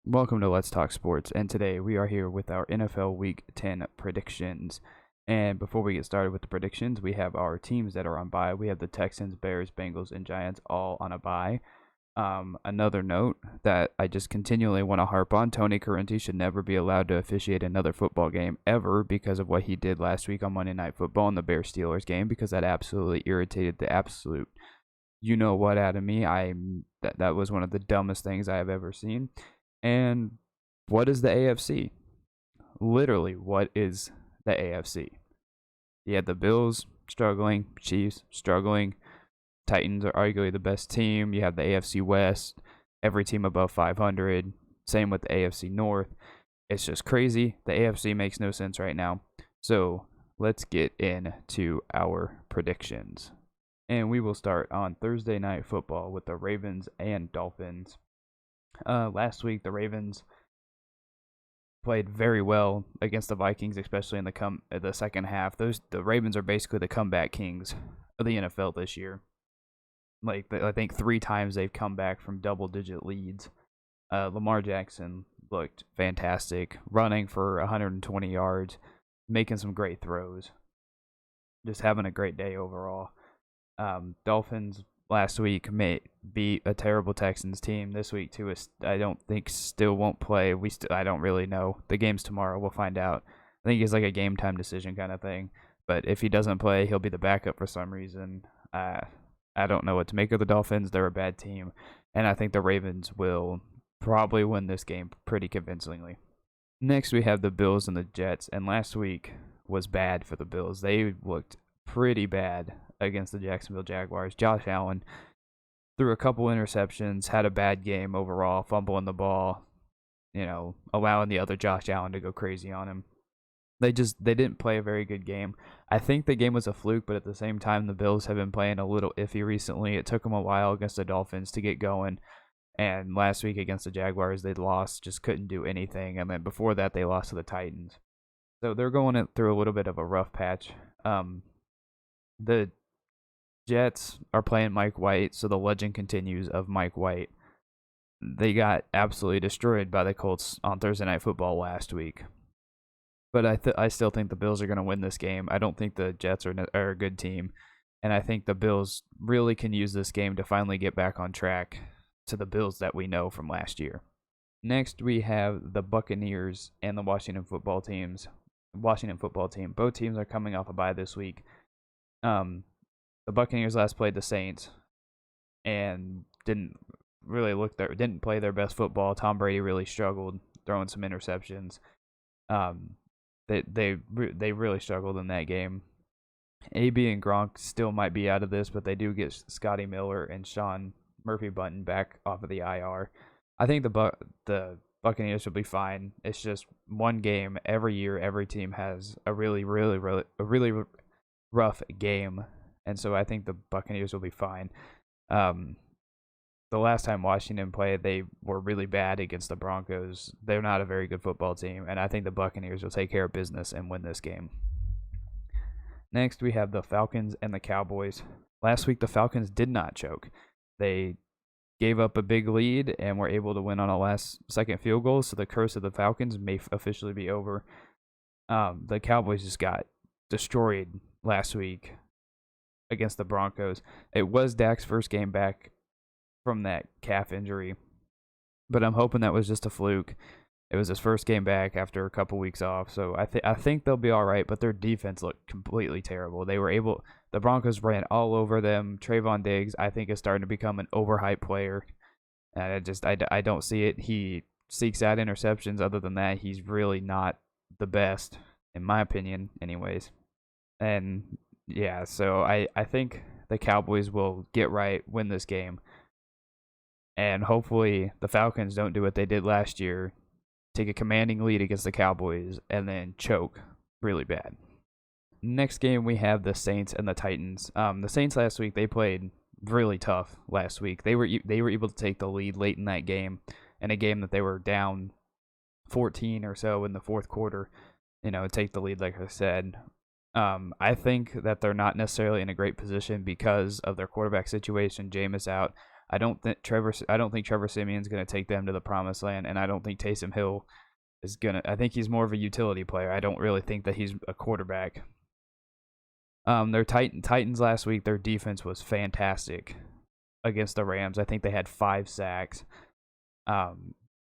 Welcome to Let's Talk Sports, and today we are here with our NFL Week 10 predictions. And before we get started with the predictions, we have our teams that are on bye. We have the Texans, Bears, Bengals, and Giants all on a bye. Another note that I just continually want to harp on, Tony Correnti should never be allowed to officiate another football game ever because of what he did last week on Monday Night Football in the Bears-Steelers game, because that absolutely irritated the absolute you-know-what out of me. That was one of the dumbest things I have ever seen. And what is the AFC? Literally, what is the AFC? You had the Bills struggling, Chiefs struggling, Titans are arguably the best team. You have the AFC West, every team above 500. Same with the AFC North. It's just crazy. The AFC makes no sense right now. So let's get into our predictions. And we will start on Thursday Night Football with the Ravens and Dolphins. Last week, the Ravens played very well against the Vikings, especially in the second half. The Ravens are basically the comeback kings of the NFL this year. I think 3 times they've come back from double-digit leads. Lamar Jackson looked fantastic, running for 120 yards, making some great throws, just having a great day overall. Dolphins last week may beat a terrible Texans team. This week too, I don't think still won't play. I don't really know. The game's tomorrow. We'll find out. I think it's like a game time decision kind of thing. But if he doesn't play, he'll be the backup for some reason. I don't know what to make of the Dolphins. They're a bad team, and I think the Ravens will probably win this game pretty convincingly. Next, we have the Bills and the Jets, and last week was bad for the Bills. They looked pretty bad against the Jacksonville Jaguars. Josh Allen threw a couple interceptions, had a bad game overall, fumbling the ball, allowing the other Josh Allen to go crazy on him. They didn't play a very good game. I think the game was a fluke, but at the same time, the Bills have been playing a little iffy recently. It took them a while against the Dolphins to get going, and last week against the Jaguars, they lost, just couldn't do anything, and then before that, they lost to the Titans. So they're going through a little bit of a rough patch. The Jets are playing Mike White, so the legend continues of Mike White. They got absolutely destroyed by the Colts on Thursday Night Football last week. But I still think the Bills are going to win this game. I don't think the Jets are a good team. And I think the Bills really can use this game to finally get back on track to the Bills that we know from last year. Next, we have the Buccaneers and the Washington football team. Both teams are coming off a bye this week. The Buccaneers last played the Saints and didn't play their best football. Tom Brady really struggled, throwing some interceptions. They really struggled in that game. AB and Gronk still might be out of this, but they do get Scotty Miller and Sean Murphy-Bunting back off of the IR. I think the Buccaneers will be fine. It's just one game every year. Every team has a really rough game, and so I think the Buccaneers will be fine. The last time Washington played, they were really bad against the Broncos. They're not a very good football team, and I think the Buccaneers will take care of business and win this game. Next, we have the Falcons and the Cowboys. Last week, the Falcons did not choke. They gave up a big lead and were able to win on a last-second field goal, so the curse of the Falcons may officially be over. The Cowboys just got destroyed last week against the Broncos. It was Dak's first game back from that calf injury, but I'm hoping that was just a fluke. It was his first game back after a couple weeks off, so I think they'll be all right, but their defense looked completely terrible. The Broncos ran all over them. Trayvon Diggs, I think, is starting to become an overhyped player, and I don't see it. He seeks out interceptions. Other than that, he's really not the best, in my opinion, anyways. And yeah, so I think the Cowboys will get right, win this game. And hopefully the Falcons don't do what they did last year, take a commanding lead against the Cowboys, and then choke really bad. Next game, we have the Saints and the Titans. The Saints last week, they played really tough last week. They were able to take the lead late in that game, in a game that they were down 14 or so in the fourth quarter, take the lead, like I said. I think that they're not necessarily in a great position because of their quarterback situation. Jameis out. I don't think Trevor Siemian's going to take them to the promised land, and I don't think Taysom Hill is going to. I think he's more of a utility player. I don't really think that he's a quarterback. Their Titans last week, their defense was fantastic against the Rams. I think they had 5 sacks.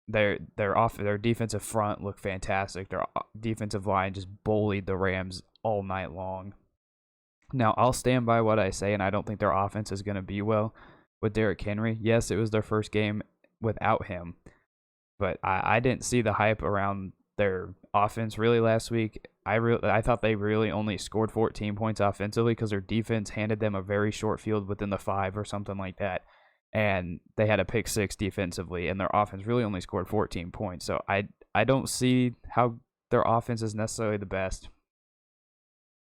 Their defensive front looked fantastic. Their defensive line just bullied the Rams all night long. Now, I'll stand by what I say, and I don't think their offense is going to be well with Derrick Henry. Yes, it was their first game without him, but I didn't see the hype around their offense really last week. I thought they really only scored 14 points offensively because their defense handed them a very short field within the 5 or something like that, and they had a pick 6 defensively, and their offense really only scored 14 points. So I don't see how their offense is necessarily the best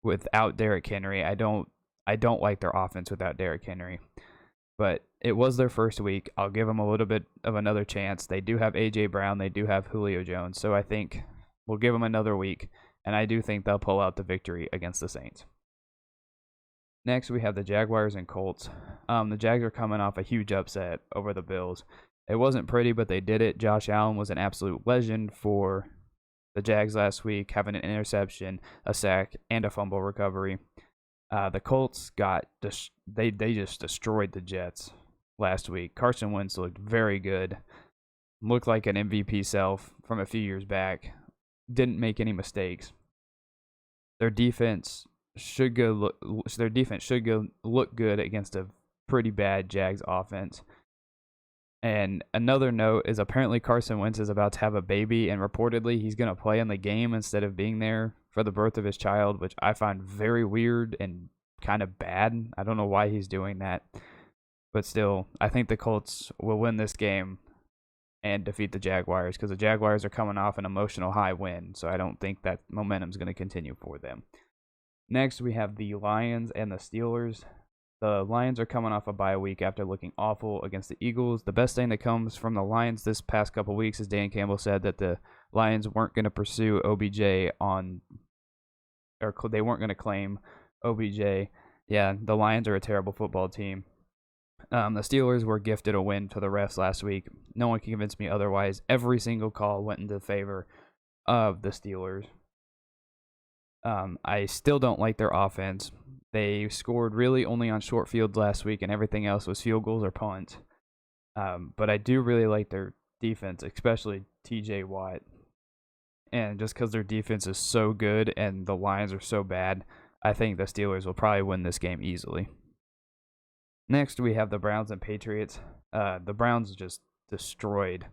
without Derrick Henry. I don't like their offense without Derrick Henry. But it was their first week. I'll give them a little bit of another chance. They do have A.J. Brown. They do have Julio Jones. So I think we'll give them another week. And I do think they'll pull out the victory against the Saints. Next, we have the Jaguars and Colts. The Jags are coming off a huge upset over the Bills. It wasn't pretty, but they did it. Josh Allen was an absolute legend for the Jags last week, having an interception, a sack, and a fumble recovery. The Colts they just destroyed the Jets last week. Carson Wentz looked very good, looked like an MVP self from a few years back. Didn't make any mistakes. Their defense should look good against a pretty bad Jags offense. And another note is apparently Carson Wentz is about to have a baby, and reportedly he's going to play in the game instead of being there for the birth of his child, which I find very weird and kind of bad. I don't know why he's doing that. But still, I think the Colts will win this game and defeat the Jaguars because the Jaguars are coming off an emotional high win, so I don't think that momentum is going to continue for them. Next, we have the Lions and the Steelers. The Lions are coming off a bye week after looking awful against the Eagles. The best thing that comes from the Lions this past couple weeks is Dan Campbell said that the Lions weren't going to pursue OBJ they weren't going to claim OBJ. Yeah, the Lions are a terrible football team. The Steelers were gifted a win to the refs last week. No one can convince me otherwise. Every single call went into favor of the Steelers. I still don't like their offense. They scored really only on short fields last week, and everything else was field goals or punts. But I do really like their defense, especially T.J. Watt. And just because their defense is so good and the Lions are so bad, I think the Steelers will probably win this game easily. Next, we have the Browns and Patriots. The Browns just destroyed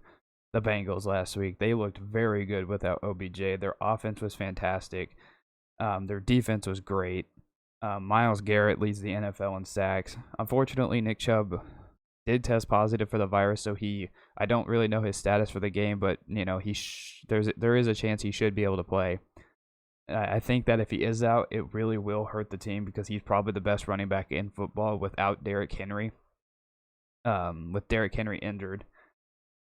the Bengals last week. They looked very good without OBJ. Their offense was fantastic. Their defense was great. Myles Garrett leads the NFL in sacks. Unfortunately, Nick Chubb did test positive for the virus, so I don't really know his status for the game, but there is a chance he should be able to play. I think that if he is out, it really will hurt the team because he's probably the best running back in football without Derrick Henry. With Derrick Henry injured.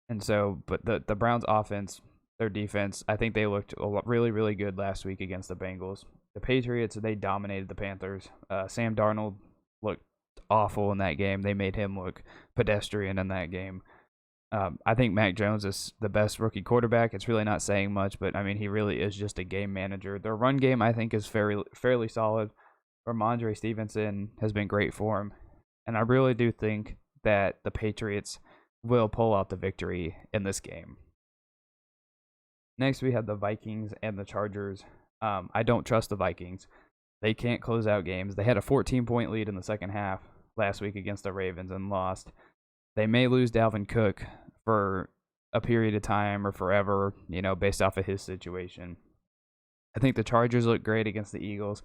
And so, but the Browns offense, their defense, I think they looked really, really good last week against the Bengals. The Patriots, they dominated the Panthers. Sam Darnold looked awful in that game. They made him look pedestrian in that game. I think Mac Jones is the best rookie quarterback. It's really not saying much, but I mean, he really is just a game manager. Their run game, I think, is fairly solid. Ramondre Stevenson has been great for him. And I really do think that the Patriots will pull out the victory in this game. Next, we have the Vikings and the Chargers. I don't trust the Vikings. They can't close out games. They had a 14-point lead in the second half last week against the Ravens and lost. They may lose Dalvin Cook for a period of time or forever, based off of his situation. I think the Chargers look great against the Eagles.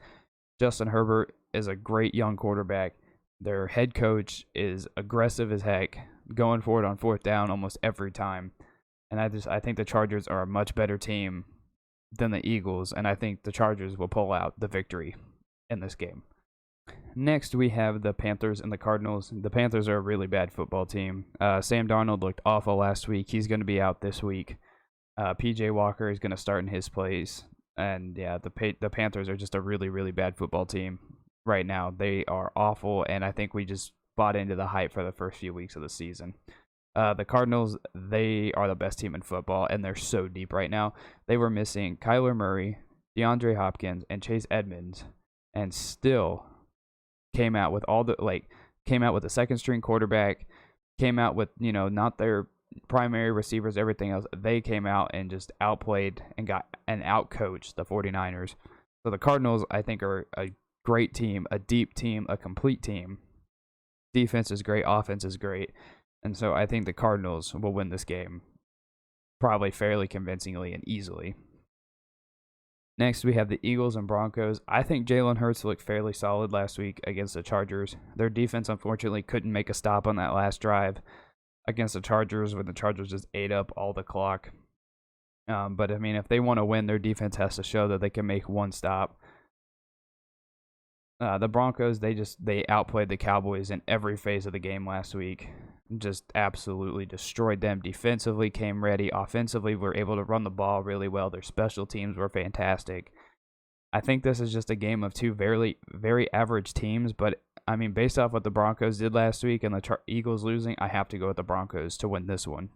Justin Herbert is a great young quarterback. Their head coach is aggressive as heck, going for it on fourth down almost every time. And I think the Chargers are a much better team than the Eagles, and I think the Chargers will pull out the victory in this game. Next, we have the Panthers and the Cardinals. The Panthers are a really bad football team. Sam Darnold looked awful last week. He's going to be out this week. P.J. Walker is going to start in his place. And, yeah, the Panthers are just a really, really bad football team right now. They are awful, and I think we just bought into the hype for the first few weeks of the season. The Cardinals, they are the best team in football, and they're so deep right now. They were missing Kyler Murray, DeAndre Hopkins, and Chase Edmonds, and still came out with a second string quarterback, came out with, not their primary receivers, everything else. They came out and just outplayed and outcoached the 49ers. So the Cardinals, I think, are a great team, a deep team, a complete team. Defense is great, offense is great. And so I think the Cardinals will win this game probably fairly convincingly and easily. Next, we have the Eagles and Broncos. I think Jalen Hurts looked fairly solid last week against the Chargers. Their defense, unfortunately, couldn't make a stop on that last drive against the Chargers when the Chargers just ate up all the clock. But, I mean, if they want to win, their defense has to show that they can make one stop. The Broncos, they outplayed the Cowboys in every phase of the game last week. Just absolutely destroyed them. Defensively came ready. Offensively were able to run the ball really well. Their special teams were fantastic. I think this is just a game of two very, very average teams, but I mean, based off what the Broncos did last week and the Eagles losing, I have to go with the Broncos to win this one.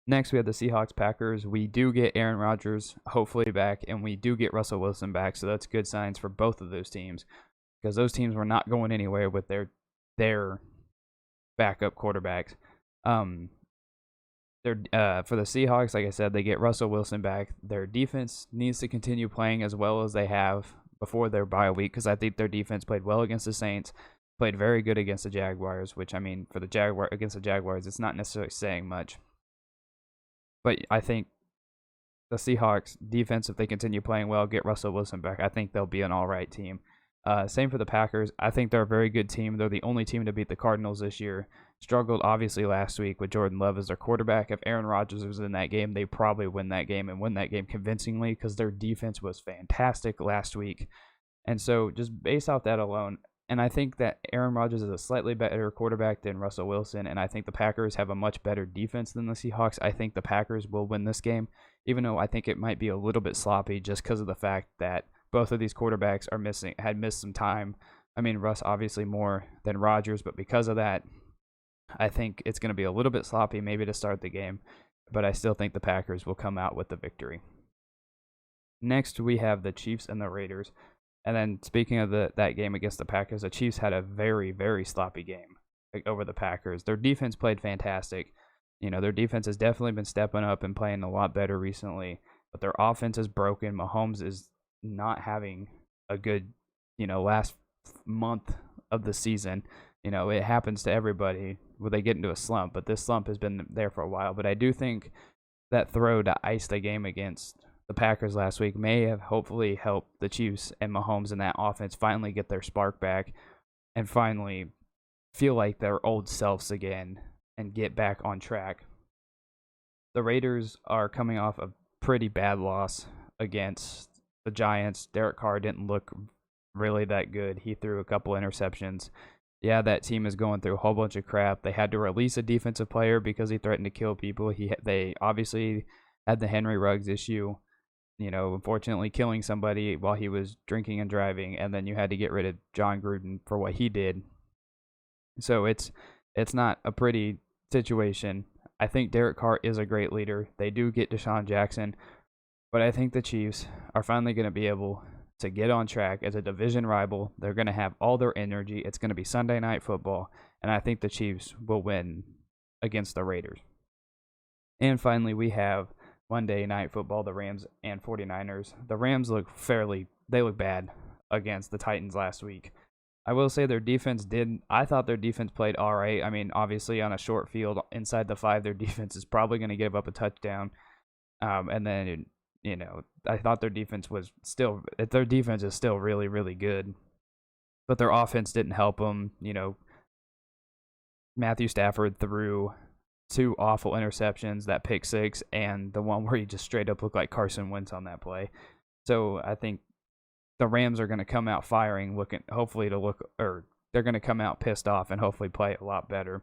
Next, we have the Seahawks-Packers. We do get Aaron Rodgers hopefully back, and we do get Russell Wilson back, so that's good signs for both of those teams, because those teams were not going anywhere with their backup quarterbacks. For the Seahawks, like I said, they get Russell Wilson back. Their defense needs to continue playing as well as they have before their bye week, because I think their defense played well against the Saints, played very good against the Jaguars, which, I mean, for the against the Jaguars, it's not necessarily saying much. But I think the Seahawks defense, if they continue playing well, get Russell Wilson back, I think they'll be an all right team. Same for the Packers. I think they're a very good team. They're the only team to beat the Cardinals this year. Struggled, obviously, last week with Jordan Love as their quarterback. If Aaron Rodgers was in that game, they probably win that game and win that game convincingly, because their defense was fantastic last week. And so just based off that alone, and I think that Aaron Rodgers is a slightly better quarterback than Russell Wilson, and I think the Packers have a much better defense than the Seahawks. I think the Packers will win this game, even though I think it might be a little bit sloppy just because of the fact that both of these quarterbacks had missed some time. I mean, Russ obviously more than Rodgers, but because of that, I think it's going to be a little bit sloppy maybe to start the game, but I still think the Packers will come out with the victory. Next, we have the Chiefs and the Raiders. And then speaking of that game against the Packers, the Chiefs had a very, very sloppy game over the Packers. Their defense played fantastic. Their defense has definitely been stepping up and playing a lot better recently, but their offense is broken. Mahomes is not having a good, last month of the season. It happens to everybody when they get into a slump, but this slump has been there for a while. But I do think that throw to ice the game against the Packers last week may have hopefully helped the Chiefs and Mahomes and that offense finally get their spark back and finally feel like their old selves again and get back on track. The Raiders are coming off a pretty bad loss against the Giants. Derek Carr didn't look really that good. He threw a couple interceptions. Yeah, that team is going through a whole bunch of crap. They had to release a defensive player because he threatened to kill people. They obviously had the Henry Ruggs issue. Unfortunately killing somebody while he was drinking and driving, and then you had to get rid of John Gruden for what he did. So it's not a pretty situation. I think Derek Carr is a great leader. They do get Deshaun Jackson, but I think the Chiefs are finally going to be able to get on track as a division rival. They're going to have all their energy. It's going to be Sunday Night Football, and I think the Chiefs will win against the Raiders. And finally, we have Monday Night Football, the Rams and 49ers. The Rams look bad against the Titans last week. I will say I thought their defense played all right. I mean, obviously on a short field inside the 5, their defense is probably going to give up a touchdown. And then, I thought their defense is still really, really good. But their offense didn't help them. Matthew Stafford threw 2 awful interceptions, that pick 6, and the one where he just straight up looked like Carson Wentz on that play. So I think the Rams are going to come out firing, they're going to come out pissed off and hopefully play a lot better.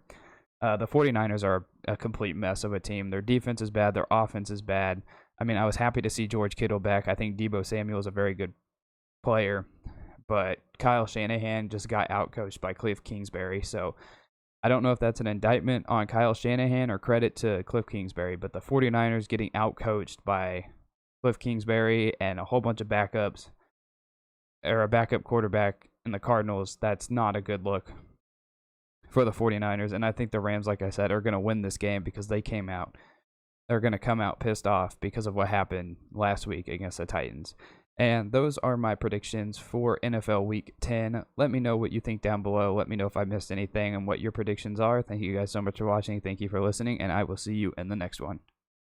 The 49ers are a complete mess of a team. Their defense is bad. Their offense is bad. I mean, I was happy to see George Kittle back. I think Deebo Samuel is a very good player, but Kyle Shanahan just got outcoached by Cliff Kingsbury. So I don't know if that's an indictment on Kyle Shanahan or credit to Cliff Kingsbury, but the 49ers getting outcoached by Cliff Kingsbury and a whole bunch of backups, or a backup quarterback in the Cardinals, that's not a good look for the 49ers. And I think the Rams, like I said, are going to win this game because they're going to come out pissed off because of what happened last week against the Titans. And those are my predictions for NFL Week 10. Let me know what you think down below. Let me know if I missed anything and what your predictions are. Thank you guys so much for watching. Thank you for listening, and I will see you in the next one.